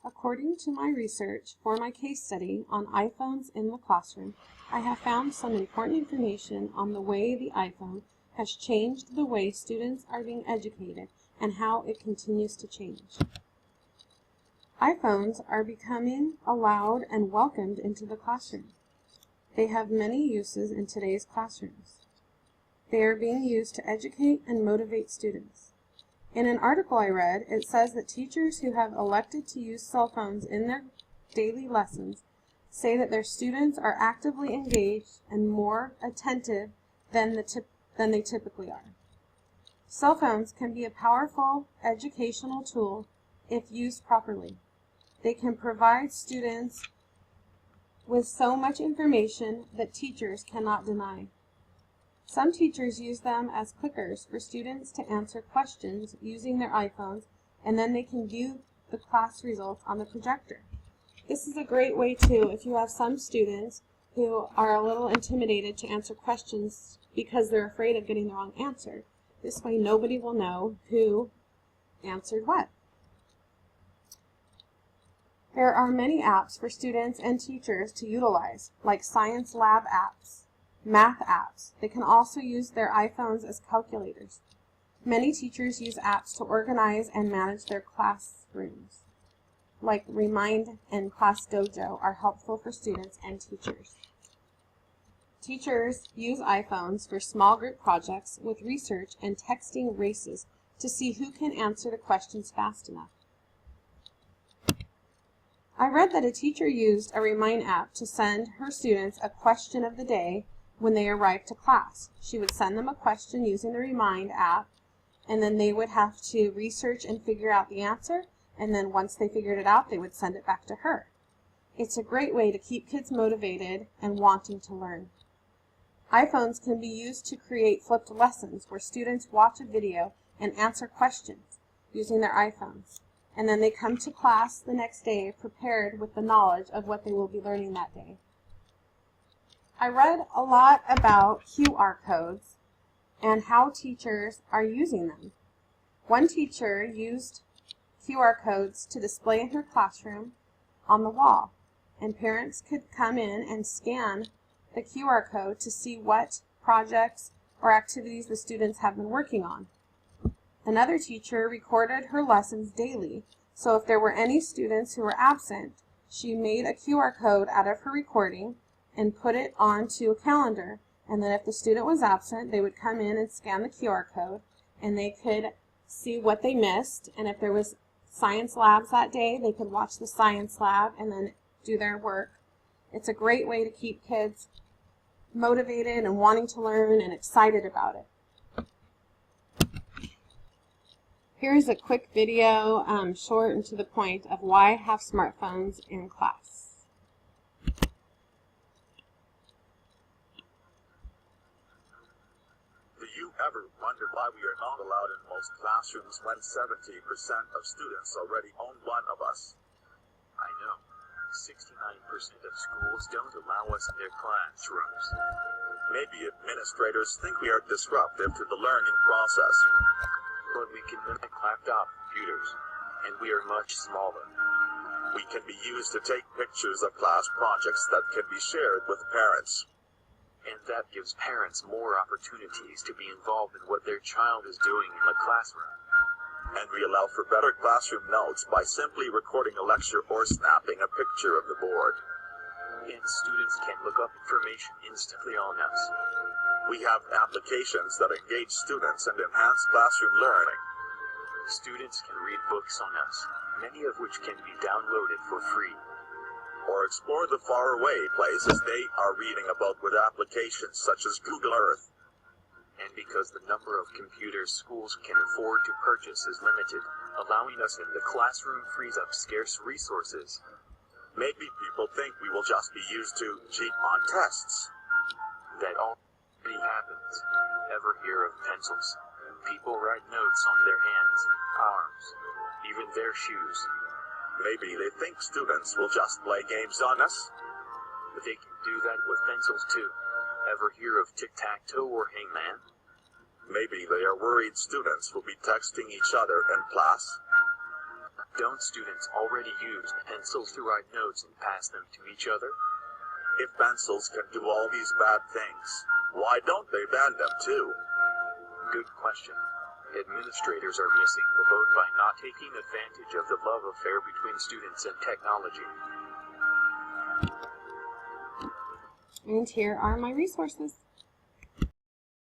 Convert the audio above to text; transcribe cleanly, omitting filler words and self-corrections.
According to my research for my case study on iPhones in the classroom, I have found some important information on the way the iPhone has changed the way students are being educated and how it continues to change. iPhones are becoming allowed and welcomed into the classroom. They have many uses in today's classrooms. They are being used to educate and motivate students. In an article I read, it says that teachers who have elected to use cell phones in their daily lessons say that their students are actively engaged and more attentive than they typically are. Cell phones can be a powerful educational tool if used properly. They can provide students with so much information that teachers cannot deny. Some teachers use them as clickers for students to answer questions using their iPhones, and then they can view the class results on the projector. This is a great way too if you have some students who are a little intimidated to answer questions because they're afraid of getting the wrong answer. This way nobody will know who answered what. There are many apps for students and teachers to utilize, like science lab apps, math apps. They can also use their iPhones as calculators. Many teachers use apps to organize and manage their classrooms, like Remind and Class Dojo are helpful for students and teachers. Teachers use iPhones for small group projects with research and texting races to see who can answer the questions fast enough. I read that a teacher used a Remind app to send her students a question of the day when they arrived to class. She would send them a question using the Remind app, and then they would have to research and figure out the answer, and then once they figured it out, they would send it back to her. It's a great way to keep kids motivated and wanting to learn. iPhones can be used to create flipped lessons where students watch a video and answer questions using their iPhones, and then they come to class the next day prepared with the knowledge of what they will be learning that day. I read a lot about QR codes and how teachers are using them. One teacher used QR codes to display in her classroom on the wall, and parents could come in and scan the QR code to see what projects or activities the students have been working on. Another teacher recorded her lessons daily, so if there were any students who were absent, she made a QR code out of her recording and put it onto a calendar, and then if the student was absent, they would come in and scan the QR code, and they could see what they missed, and if there was science labs that day, they could watch the science lab and then do their work. It's a great way to keep kids motivated and wanting to learn and excited about it. Here's a quick video, short and to the point, of why have smartphones in class. Do you ever wonder why we are not allowed in most classrooms when 70% of students already own one of us? I know. 69% of schools don't allow us in their classrooms. Maybe administrators think we are disruptive to the learning process. But we can mimic laptop computers, and we are much smaller. We can be used to take pictures of class projects that can be shared with parents. And that gives parents more opportunities to be involved in what their child is doing in the classroom. And we allow for better classroom notes by simply recording a lecture or snapping a picture of the board. And students can look up information instantly on us. We have applications that engage students and enhance classroom learning. Students can read books on us, many of which can be downloaded for free. Or explore the faraway places they are reading about with applications such as Google Earth. And because the number of computers schools can afford to purchase is limited, allowing us in the classroom frees up scarce resources. Maybe people think we will just be used to cheat on tests. That already happens. Ever hear of pencils? People write notes on their hands, arms, even their shoes. Maybe they think students will just play games on us. But they can do that with pencils too. Ever hear of tic-tac-toe or hangman? Maybe they are worried students will be texting each other in class. Don't students already use pencils to write notes and pass them to each other? If pencils can do all these bad things, why don't they ban them too? Good question. Administrators are missing the boat by not taking advantage of the love affair between students and technology. And here are my resources.